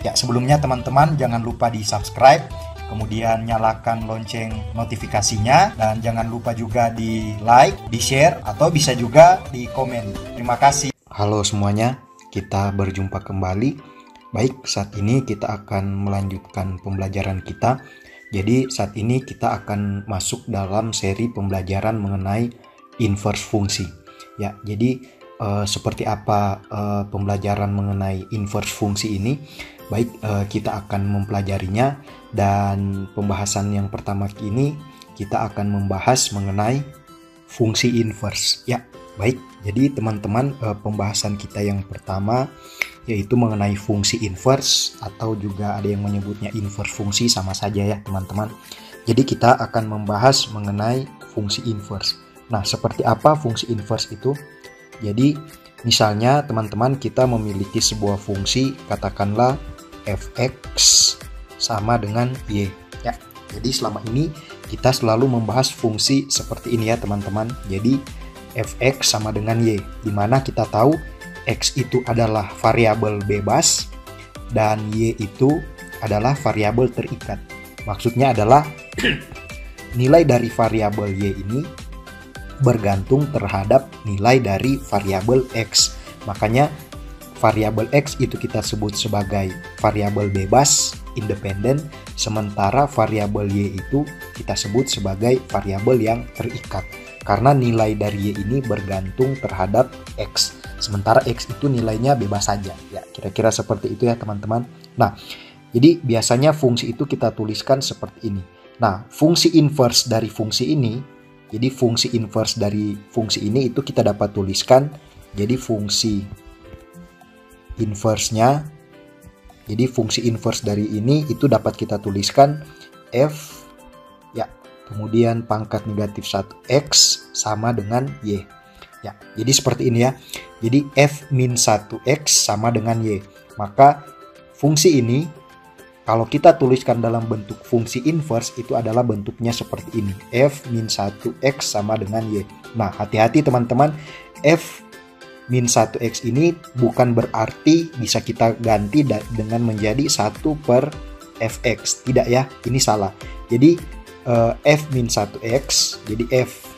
Ya, sebelumnya teman-teman jangan lupa di subscribe, kemudian nyalakan lonceng notifikasinya, dan jangan lupa juga di like, di share, atau bisa juga di komen. Terima kasih. Halo semuanya, kita berjumpa kembali. Baik, saat ini kita akan melanjutkan pembelajaran kita. Jadi saat ini kita akan masuk dalam seri pembelajaran mengenai inverse fungsi. Ya, jadi seperti apa pembelajaran mengenai inverse fungsi ini? Baik, kita akan mempelajarinya, dan pembahasan yang pertama ini kita akan membahas mengenai fungsi inverse. Ya, baik. Jadi teman-teman, pembahasan kita yang pertama yaitu mengenai fungsi inverse, atau juga ada yang menyebutnya inverse fungsi, sama saja ya teman-teman. Jadi kita akan membahas mengenai fungsi inverse. Nah, seperti apa fungsi inverse itu? Jadi misalnya teman-teman, kita memiliki sebuah fungsi, katakanlah fx sama dengan y. Ya, jadi selama ini kita selalu membahas fungsi seperti ini ya teman-teman. Jadi fx sama dengan y, dimana kita tahu x itu adalah variabel bebas dan y itu adalah variabel terikat. Maksudnya adalah nilai dari variabel y ini bergantung terhadap nilai dari variabel x. Makanya variabel x itu kita sebut sebagai variabel bebas, independen, sementara variabel y itu kita sebut sebagai variabel yang terikat. Karena nilai dari y ini bergantung terhadap x, sementara x itu nilainya bebas saja. Ya, kira-kira seperti itu ya teman-teman. Nah, jadi biasanya fungsi itu kita tuliskan seperti ini. Nah, fungsi inverse dari fungsi ini, jadi fungsi inverse dari fungsi ini itu kita dapat tuliskan, jadi fungsi inverse-nya, jadi fungsi inverse dari ini itu dapat kita tuliskan f, ya, kemudian pangkat negatif 1x sama dengan y. Ya, jadi seperti ini ya. Jadi f min 1x sama dengan y. Maka fungsi ini kalau kita tuliskan dalam bentuk fungsi inverse itu adalah bentuknya seperti ini. F min 1x sama dengan y. Nah, hati-hati teman-teman, f min 1x ini bukan berarti bisa kita ganti dengan menjadi 1 per fx. Tidak ya, ini salah. Jadi f min 1x, jadi f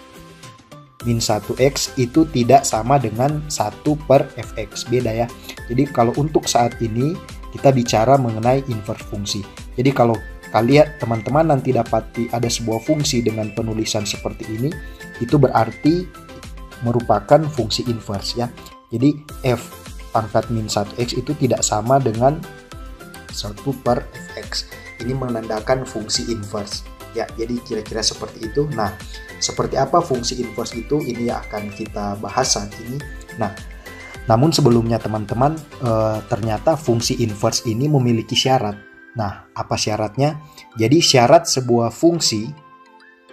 min 1x itu tidak sama dengan 1 per fx. Beda ya. Jadi kalau untuk saat ini kita bicara mengenai inverse fungsi. Jadi kalau kalian teman-teman nanti dapati ada sebuah fungsi dengan penulisan seperti ini, itu berarti merupakan fungsi inverse ya. Jadi f pangkat min 1x itu tidak sama dengan 1 per fx. Ini menandakan fungsi inverse. Ya, jadi kira-kira seperti itu. Nah, seperti apa fungsi inverse itu? Ini akan kita bahas saat ini. Nah, namun sebelumnya teman-teman, ternyata fungsi inverse ini memiliki syarat. Nah, apa syaratnya? Jadi syarat sebuah fungsi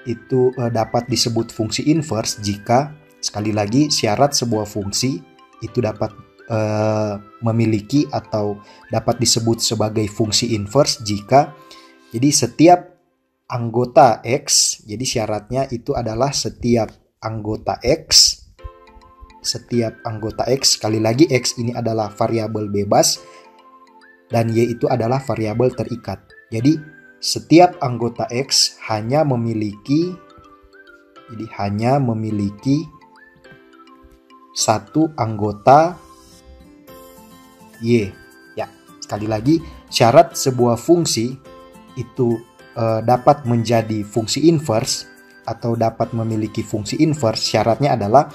itu dapat disebut fungsi inverse jika, sekali lagi, syarat sebuah fungsi itu dapat memiliki atau dapat disebut sebagai fungsi inverse jika, jadi setiap anggota x, jadi syaratnya itu adalah setiap anggota x, sekali lagi x ini adalah variabel bebas dan y itu adalah variabel terikat. Jadi setiap anggota x hanya memiliki satu anggota y. Ya, sekali lagi, syarat sebuah fungsi itu dapat menjadi fungsi inverse atau dapat memiliki fungsi inverse, syaratnya adalah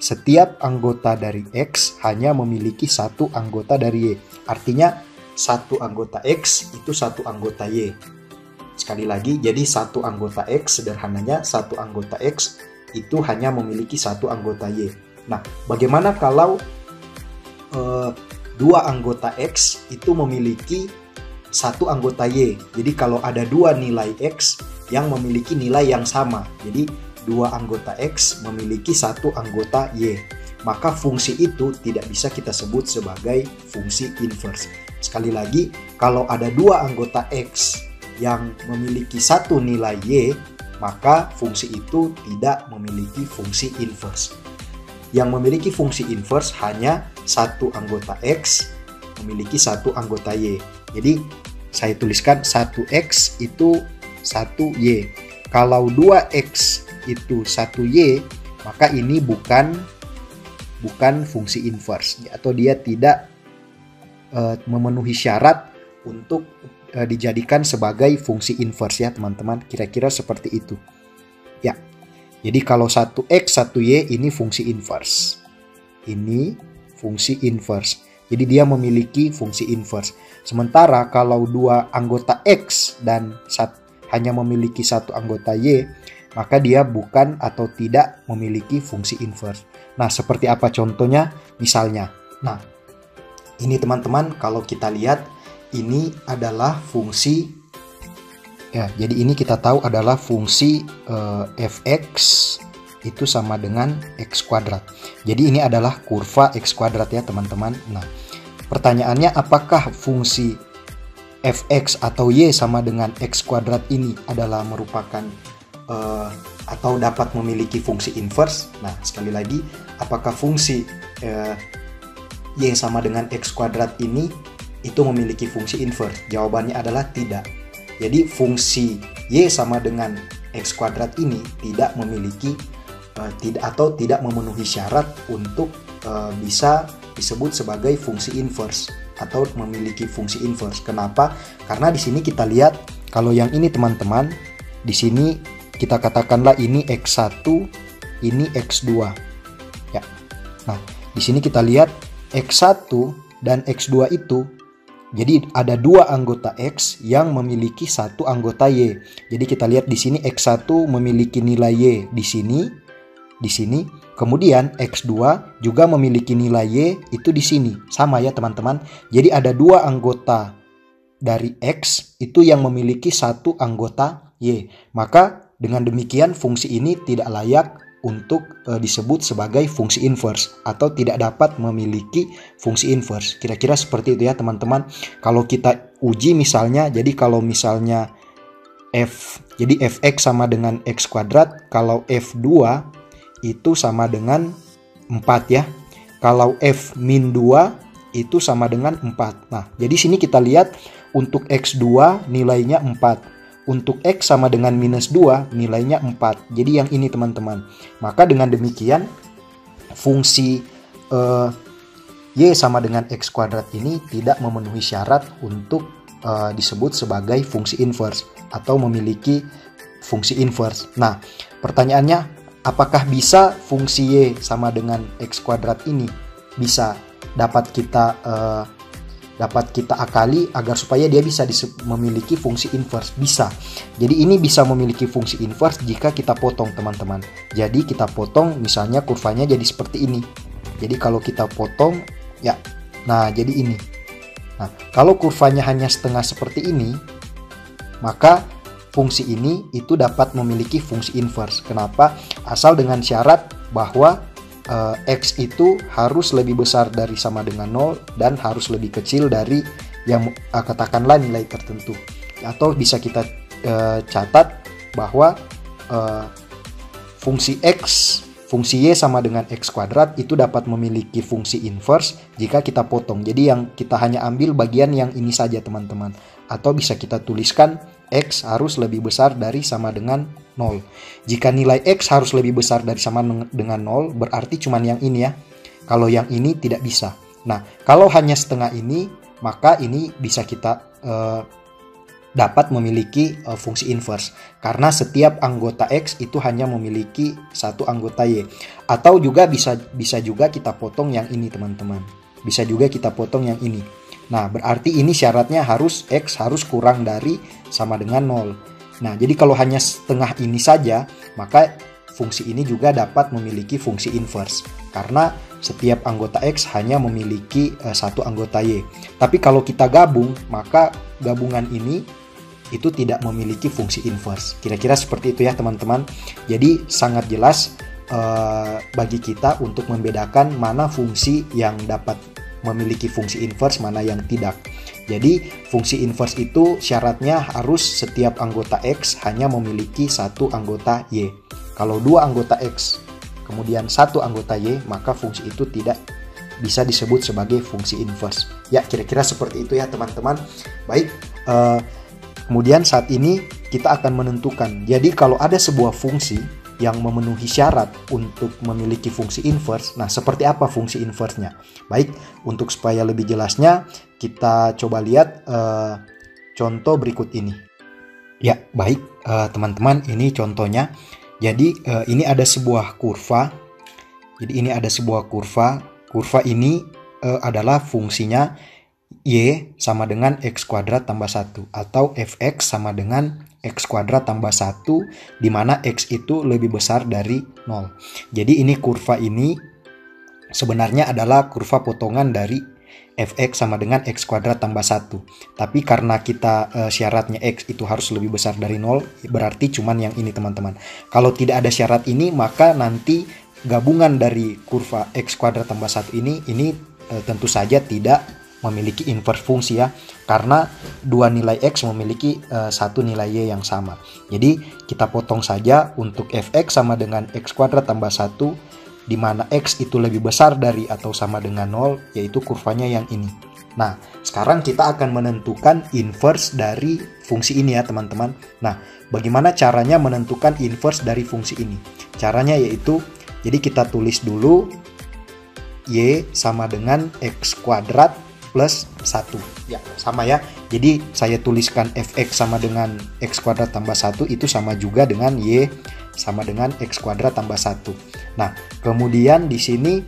setiap anggota dari x hanya memiliki satu anggota dari y. Artinya satu anggota x itu satu anggota y. Sekali lagi, jadi satu anggota x, sederhananya satu anggota x itu hanya memiliki satu anggota y. Nah, bagaimana kalau dua anggota x itu memiliki satu anggota y? Jadi kalau ada dua nilai x yang memiliki nilai yang sama, jadi dua anggota x memiliki satu anggota y, maka fungsi itu tidak bisa kita sebut sebagai fungsi inverse. Sekali lagi, kalau ada dua anggota x yang memiliki satu nilai y, maka fungsi itu tidak memiliki fungsi inverse. Yang memiliki fungsi inverse hanya satu anggota x memiliki satu anggota y. Jadi saya tuliskan 1x itu 1y. Kalau 2x itu 1y, maka ini bukan fungsi inverse, atau dia tidak memenuhi syarat untuk dijadikan sebagai fungsi inverse ya teman-teman. Kira-kira seperti itu. Ya. Jadi kalau 1x 1y ini fungsi inverse. Ini fungsi inverse. Jadi dia memiliki fungsi inverse. Sementara kalau dua anggota x dan hanya memiliki satu anggota y, maka dia bukan atau tidak memiliki fungsi inverse. Nah, seperti apa contohnya? Misalnya, nah ini teman-teman, kalau kita lihat ini adalah fungsi ya. Jadi ini kita tahu adalah fungsi fx itu sama dengan x kuadrat. Jadi ini adalah kurva x kuadrat ya teman-teman. Nah, pertanyaannya apakah fungsi fx atau y sama dengan x kuadrat ini adalah merupakan atau dapat memiliki fungsi inverse? Nah, sekali lagi, apakah fungsi y sama dengan x kuadrat ini itu memiliki fungsi inverse? Jawabannya adalah tidak. Jadi fungsi y sama dengan x kuadrat ini tidak memiliki tidak memenuhi syarat untuk bisa disebut sebagai fungsi inverse atau memiliki fungsi inverse. Kenapa? Karena di sini kita lihat kalau yang ini teman-teman, di sini kita katakanlah ini x1, ini x2. Ya. Nah, di sini kita lihat x1 dan x2 itu, jadi ada dua anggota x yang memiliki satu anggota y. Jadi kita lihat di sini x1 memiliki nilai y di sini, kemudian x2 juga memiliki nilai y itu di sini. Sama ya teman-teman. Jadi ada dua anggota dari x itu yang memiliki satu anggota y. Maka dengan demikian fungsi ini tidak layak untuk disebut sebagai fungsi inverse atau tidak dapat memiliki fungsi inverse. Kira-kira seperti itu ya teman-teman. Kalau kita uji misalnya, jadi kalau misalnya jadi fx sama dengan x kuadrat, kalau f2 itu sama dengan 4 ya. Kalau f min 2 itu sama dengan 4. Nah, jadi sini kita lihat untuk x2 nilainya 4. Untuk x sama dengan minus 2 nilainya 4. Jadi yang ini teman-teman. Maka dengan demikian fungsi y sama dengan x kuadrat ini tidak memenuhi syarat untuk disebut sebagai fungsi inverse atau memiliki fungsi inverse. Nah, pertanyaannya, apakah bisa fungsi y sama dengan x kuadrat ini bisa dapat kita akali agar supaya dia bisa memiliki fungsi inverse? Bisa. Jadi ini bisa memiliki fungsi inverse jika kita potong teman-teman. Jadi kita potong misalnya kurvanya jadi seperti ini. Jadi kalau kita potong ya, nah jadi ini. Nah, kalau kurvanya hanya setengah seperti ini, maka fungsi ini itu dapat memiliki fungsi inverse. Kenapa? Asal dengan syarat bahwa x itu harus lebih besar dari sama dengan 0 dan harus lebih kecil dari yang katakanlah nilai tertentu. Atau bisa kita catat bahwa fungsi y sama dengan x kuadrat itu dapat memiliki fungsi inverse jika kita potong. Jadi yang kita hanya ambil bagian yang ini saja teman-teman. Atau bisa kita tuliskan x harus lebih besar dari sama dengan 0. Jika nilai x harus lebih besar dari sama dengan 0, berarti cuman yang ini ya. Kalau yang ini tidak bisa. Nah, kalau hanya setengah ini, maka ini bisa kita dapat memiliki fungsi inverse. Karena setiap anggota x itu hanya memiliki satu anggota y. Atau juga bisa juga kita potong yang ini teman-teman. Bisa juga kita potong yang ini. Nah, berarti ini syaratnya harus x harus kurang dari sama dengan 0. Nah, jadi kalau hanya setengah ini saja, maka fungsi ini juga dapat memiliki fungsi inverse. Karena setiap anggota x hanya memiliki satu anggota y. Tapi kalau kita gabung, maka gabungan ini itu tidak memiliki fungsi inverse. Kira-kira seperti itu ya teman-teman. Jadi sangat jelas bagi kita untuk membedakan mana fungsi yang dapat memiliki fungsi inverse, mana yang tidak. Jadi fungsi inverse itu syaratnya harus setiap anggota x hanya memiliki satu anggota y. Kalau dua anggota x kemudian satu anggota y, maka fungsi itu tidak bisa disebut sebagai fungsi inverse. Ya, kira-kira seperti itu ya teman-teman. Baik, kemudian saat ini kita akan menentukan. Jadi kalau ada sebuah fungsi yang memenuhi syarat untuk memiliki fungsi inverse, nah seperti apa fungsi inverse-nya? Baik, untuk supaya lebih jelasnya, kita coba lihat contoh berikut ini. Ya, baik teman-teman, ini contohnya. Jadi ini ada sebuah kurva. Jadi ini ada sebuah kurva. Kurva ini adalah fungsinya y sama dengan x kuadrat tambah 1 atau fx sama dengan x kuadrat tambah 1 di mana x itu lebih besar dari 0. Jadi ini kurva ini sebenarnya adalah kurva potongan dari fx sama dengan x kuadrat tambah 1. Tapi karena kita syaratnya x itu harus lebih besar dari 0, berarti cuman yang ini teman-teman. Kalau tidak ada syarat ini, maka nanti gabungan dari kurva x kuadrat tambah 1 ini tentu saja tidak memiliki inverse fungsi ya, karena dua nilai x memiliki satu nilai y yang sama. Jadi kita potong saja untuk fx sama dengan x kuadrat tambah 1 di mana x itu lebih besar dari atau sama dengan 0, yaitu kurvanya yang ini. Nah, sekarang kita akan menentukan inverse dari fungsi ini ya teman-teman. Nah, bagaimana caranya menentukan inverse dari fungsi ini? Caranya yaitu, jadi kita tulis dulu y sama dengan x kuadrat plus 1. Ya, sama ya. Jadi saya tuliskan fx sama dengan x kuadrat tambah 1 itu sama juga dengan y sama dengan x kuadrat tambah 1. Nah, kemudian di sini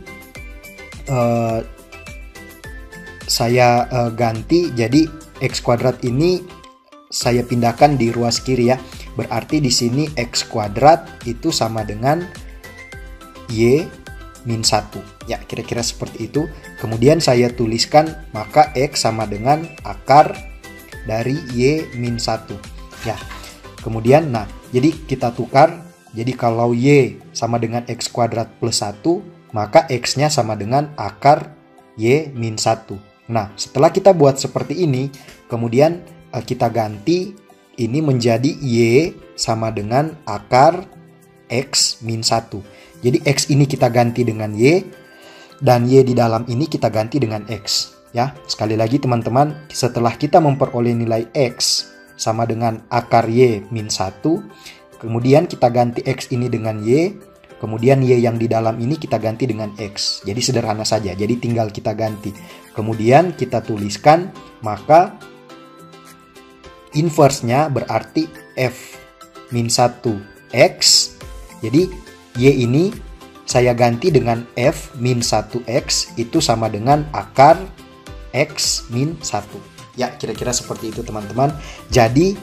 saya ganti, jadi x kuadrat ini saya pindahkan di ruas kiri ya. Berarti di sini x kuadrat itu sama dengan y min 1. Ya, kira-kira seperti itu. Kemudian saya tuliskan maka x sama dengan akar dari y min 1. Ya. Kemudian nah, jadi kita tukar. Jadi kalau y sama dengan x kuadrat plus 1, maka x-nya sama dengan akar y min 1. Nah, setelah kita buat seperti ini, kemudian kita ganti ini menjadi y sama dengan akar x min 1. Jadi x ini kita ganti dengan y, dan y di dalam ini kita ganti dengan x. Ya, sekali lagi teman-teman, setelah kita memperoleh nilai x sama dengan akar y min 1, kemudian kita ganti x ini dengan y, kemudian y yang di dalam ini kita ganti dengan x. Jadi sederhana saja, jadi tinggal kita ganti. Kemudian kita tuliskan, maka inverse-nya berarti f min 1x. Jadi y ini saya ganti dengan f min 1x itu sama dengan akar x min 1. Ya, kira-kira seperti itu teman-teman. Jadi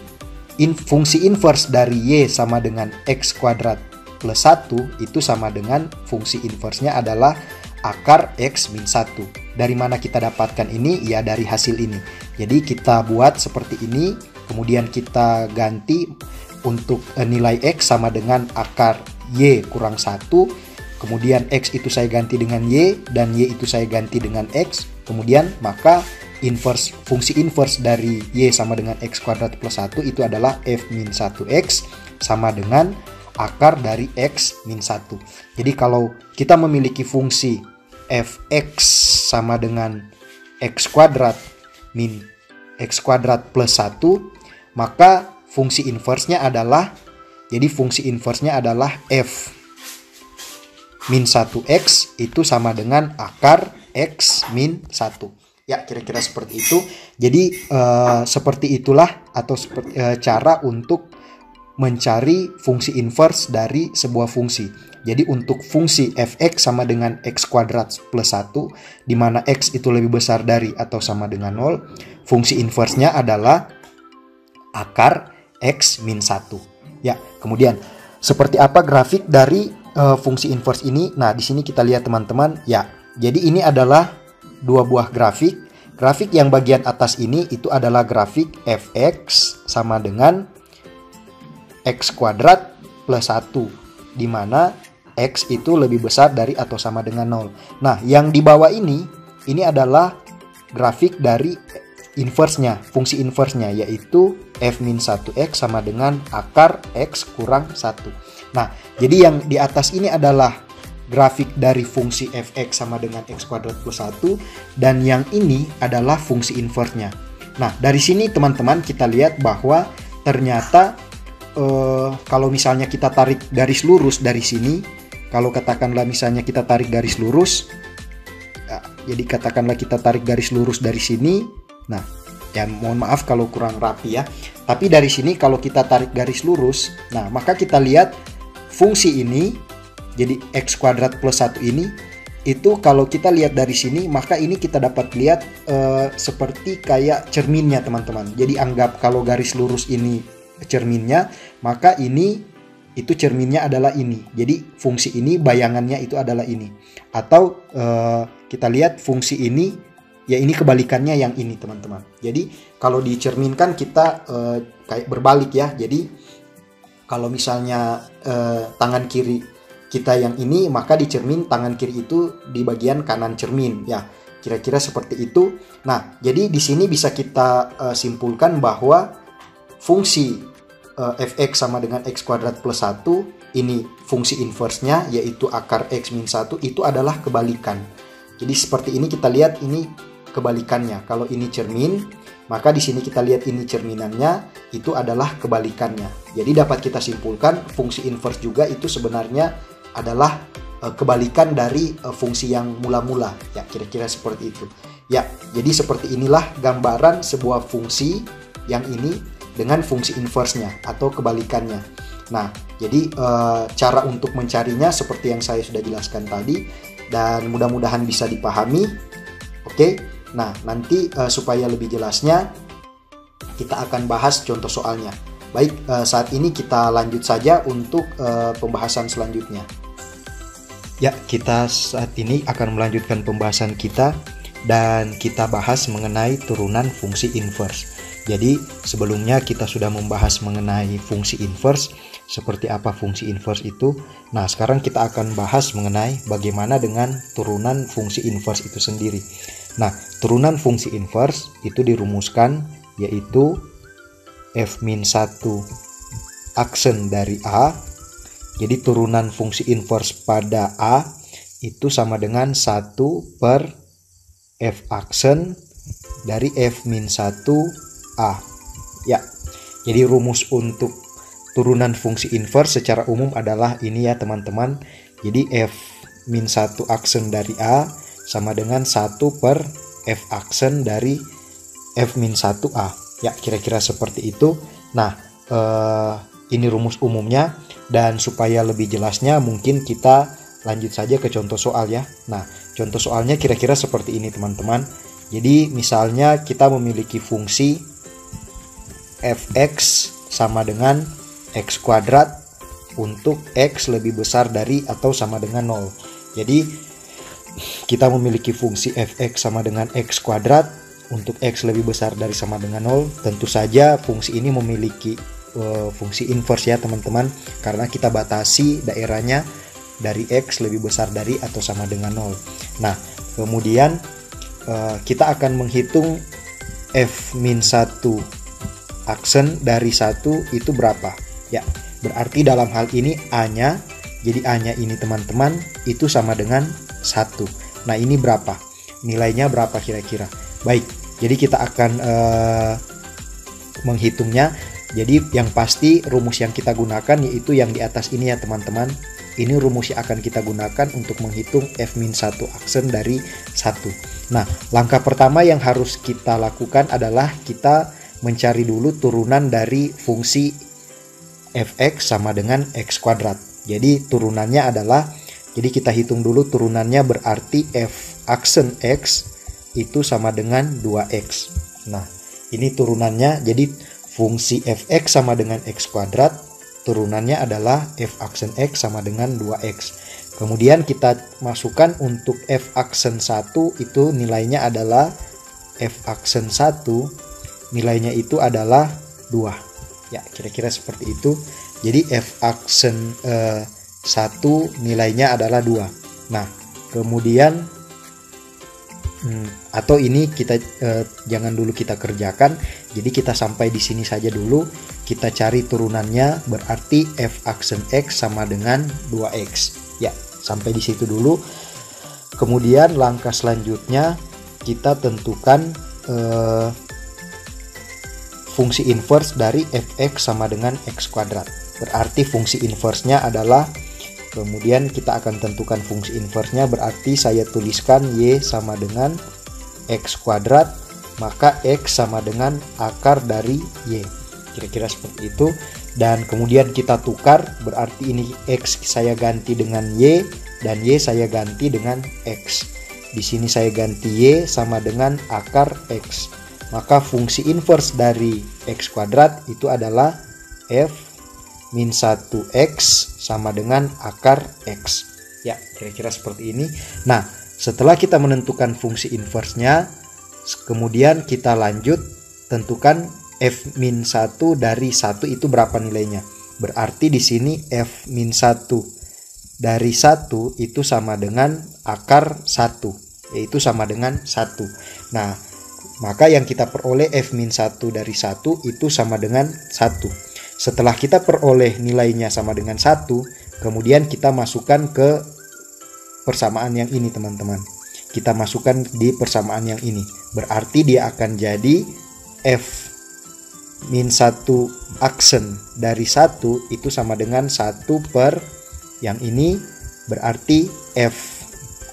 fungsi inverse dari y sama dengan x kuadrat plus 1 itu sama dengan fungsi inverse-nya adalah akar x min 1. Dari mana kita dapatkan ini? Ya, dari hasil ini. Jadi kita buat seperti ini, kemudian kita ganti untuk nilai x sama dengan akar y kurang 1, kemudian x itu saya ganti dengan y, dan y itu saya ganti dengan x, kemudian maka fungsi inverse dari y sama dengan x kuadrat plus 1 itu adalah f min 1x sama dengan akar dari x min 1. Jadi kalau kita memiliki fungsi fx sama dengan x kuadrat min x kuadrat plus 1, maka fungsi inverse-nya adalah, jadi fungsi inverse-nya adalah f min 1x itu sama dengan akar x min 1. Ya, kira-kira seperti itu. Jadi seperti itulah atau cara untuk mencari fungsi inverse dari sebuah fungsi. Jadi untuk fungsi fx sama dengan x kuadrat plus 1, di mana x itu lebih besar dari atau sama dengan 0, fungsi inverse-nya adalah akar x min 1. Ya, kemudian seperti apa grafik dari fungsi inverse ini? Nah, di sini kita lihat teman-teman. Ya, jadi ini adalah dua buah grafik. Grafik yang bagian atas ini itu adalah grafik fx sama dengan x kuadrat plus 1, di mana x itu lebih besar dari atau sama dengan 0. Nah, yang di bawah ini adalah grafik dari inverse-nya, fungsi inverse-nya, yaitu f min 1x sama dengan akar x kurang 1. Nah, jadi yang di atas ini adalah grafik dari fungsi fx sama dengan x kuadrat plus 1, dan yang ini adalah fungsi inverse-nya. Nah, dari sini teman-teman kita lihat bahwa ternyata kalau misalnya kita tarik garis lurus dari sini, kalau katakanlah misalnya kita tarik garis lurus, ya, jadi katakanlah kita tarik garis lurus dari sini, nah ya mohon maaf kalau kurang rapi ya, tapi dari sini kalau kita tarik garis lurus, nah maka kita lihat fungsi ini, jadi x kuadrat plus 1 ini, itu kalau kita lihat dari sini, maka ini kita dapat lihat seperti kayak cerminnya teman-teman. Jadi anggap kalau garis lurus ini cerminnya, maka ini itu cerminnya adalah ini. Jadi fungsi ini bayangannya itu adalah ini. Atau kita lihat fungsi ini, ya ini kebalikannya yang ini teman-teman. Jadi kalau dicerminkan kita kayak berbalik ya. Jadi kalau misalnya tangan kiri kita yang ini, maka di cermin tangan kiri itu di bagian kanan cermin ya. Kira-kira seperti itu. Nah, jadi di sini bisa kita simpulkan bahwa fungsi fx sama dengan x kuadrat plus 1, ini fungsi inverse-nya yaitu akar x min 1, itu adalah kebalikan. Jadi seperti ini kita lihat ini kebalikannya. Kalau ini cermin, maka di sini kita lihat ini cerminannya, itu adalah kebalikannya. Jadi dapat kita simpulkan fungsi inverse juga itu sebenarnya adalah kebalikan dari fungsi yang mula-mula. Ya, kira-kira seperti itu. Ya, jadi seperti inilah gambaran sebuah fungsi yang ini dengan fungsi inverse-nya atau kebalikannya. Nah, jadi cara untuk mencarinya seperti yang saya sudah jelaskan tadi, dan mudah-mudahan bisa dipahami. Oke, nah nanti supaya lebih jelasnya kita akan bahas contoh soalnya. Baik, saat ini kita lanjut saja untuk pembahasan selanjutnya. Ya, kita saat ini akan melanjutkan pembahasan kita dan kita bahas mengenai turunan fungsi inverse. Jadi sebelumnya kita sudah membahas mengenai fungsi inverse, seperti apa fungsi inverse itu. Nah, sekarang kita akan bahas mengenai bagaimana dengan turunan fungsi inverse itu sendiri. Nah, turunan fungsi inverse itu dirumuskan yaitu f-1 aksen dari A. Jadi turunan fungsi inverse pada A itu sama dengan 1 per f aksen dari f-1 A. Ya, jadi rumus untuk turunan fungsi inverse secara umum adalah ini ya teman-teman. Jadi f-1 aksen dari A sama dengan 1 per f aksen dari f-1A. Ya, kira-kira seperti itu. Nah, ini rumus umumnya, dan supaya lebih jelasnya mungkin kita lanjut saja ke contoh soal ya. Nah, contoh soalnya kira-kira seperti ini teman-teman. Jadi misalnya kita memiliki fungsi fx sama dengan x kuadrat untuk x lebih besar dari atau sama dengan 0. Jadi kita memiliki fungsi fx sama dengan x kuadrat untuk x lebih besar dari sama dengan 0. Tentu saja fungsi ini memiliki fungsi inverse ya teman-teman, karena kita batasi daerahnya dari x lebih besar dari atau sama dengan 0. Nah, kemudian kita akan menghitung f-1 aksen dari 1 itu berapa ya. Berarti dalam hal ini A-nya, jadi A-nya ini teman-teman itu sama dengan 1. Nah, ini berapa? Nilainya berapa kira-kira? Baik, jadi kita akan menghitungnya. Jadi yang pasti rumus yang kita gunakan yaitu yang di atas ini ya teman-teman. Ini rumus yang akan kita gunakan untuk menghitung f-1 aksen dari 1. Nah, langkah pertama yang harus kita lakukan adalah kita mencari dulu turunan dari fungsi fx sama dengan x kuadrat. Jadi turunannya adalah, jadi kita hitung dulu turunannya, berarti f aksen x itu sama dengan 2x. Nah, ini turunannya, jadi fungsi fx sama dengan x kuadrat, turunannya adalah f aksen x sama dengan 2x. Kemudian kita masukkan untuk f aksen 1 itu nilainya adalah f aksen 1 nilainya itu adalah 2. Ya, kira-kira seperti itu. Jadi f aksen 1 nilainya adalah 2. Nah, kemudian atau ini kita jangan dulu kita kerjakan. Jadi kita sampai di sini saja dulu. Kita cari turunannya, berarti f aksen x sama dengan 2x. Ya, sampai di situ dulu. Kemudian langkah selanjutnya kita tentukan fungsi inverse dari fx sama dengan x kuadrat. Berarti fungsi inverse-nya adalah, kemudian kita akan tentukan fungsi inverse-nya, berarti saya tuliskan y sama dengan x kuadrat, maka x sama dengan akar dari y. Kira-kira seperti itu. Dan kemudian kita tukar, berarti ini x saya ganti dengan y dan y saya ganti dengan x. Di sini saya ganti y sama dengan akar x. Maka fungsi inverse dari x kuadrat itu adalah f min 1x sama dengan akar x. Ya, kira-kira seperti ini. Nah, setelah kita menentukan fungsi inverse-nya, kemudian kita lanjut tentukan f min 1 dari 1 itu berapa nilainya. Berarti di sini f min 1 dari 1 itu sama dengan akar 1. Yaitu sama dengan 1. Nah, maka yang kita peroleh f min 1 dari 1 itu sama dengan 1. Setelah kita peroleh nilainya sama dengan 1, kemudian kita masukkan ke persamaan yang ini, teman-teman. Kita masukkan di persamaan yang ini. Berarti dia akan jadi f min 1 aksen dari 1 itu sama dengan 1 per yang ini, berarti f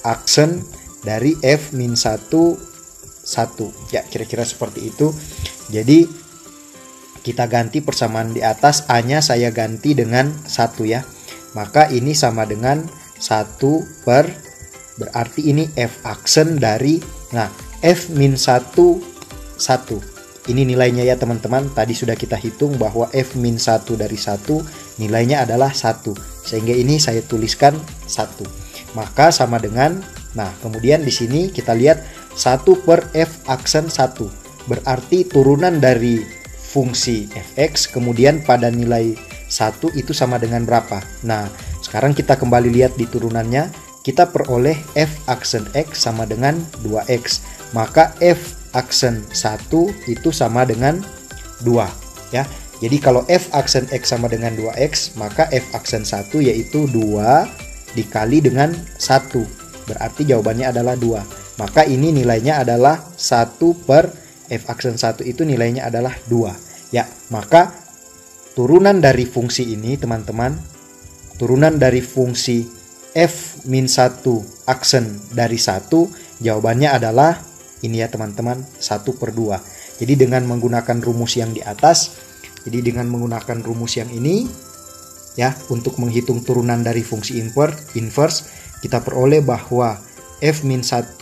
aksen dari f min 1 1. Ya, kira-kira seperti itu. Jadi kita ganti persamaan di atas, a-nya saya ganti dengan 1 ya. Maka ini sama dengan 1 per, berarti ini f aksen dari, nah, f min 1 1. Ini nilainya ya teman-teman. Tadi sudah kita hitung bahwa f min 1 dari 1 nilainya adalah 1. Sehingga ini saya tuliskan 1. Maka sama dengan, nah, kemudian di sini kita lihat 1 per f aksen 1. Berarti turunan dari fungsi fx kemudian pada nilai 1 itu sama dengan berapa? Nah, sekarang kita kembali lihat di turunannya. Kita peroleh f aksen x sama dengan 2x. Maka f aksen 1 itu sama dengan 2 ya. Jadi kalau f aksen x sama dengan 2x, maka f aksen 1 yaitu 2 dikali dengan 1. Berarti jawabannya adalah 2. Maka ini nilainya adalah 1 per f aksen 1 itu nilainya adalah 2. Ya, maka turunan dari fungsi ini teman-teman, turunan dari fungsi f min 1 aksen dari 1, jawabannya adalah ini ya teman-teman, 1 per 2. Jadi dengan menggunakan rumus yang di atas, jadi dengan menggunakan rumus yang ini ya, untuk menghitung turunan dari fungsi inverse, kita peroleh bahwa f min 1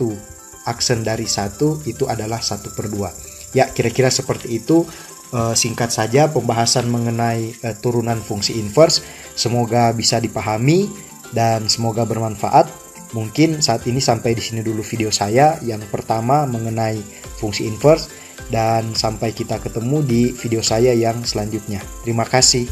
aksen dari 1 itu adalah 1 per 2. Ya, kira-kira seperti itu. Singkat saja pembahasan mengenai turunan fungsi inverse. Semoga bisa dipahami dan semoga bermanfaat. Mungkin saat ini sampai di sini dulu video saya yang pertama mengenai fungsi inverse, dan sampai kita ketemu di video saya yang selanjutnya. Terima kasih.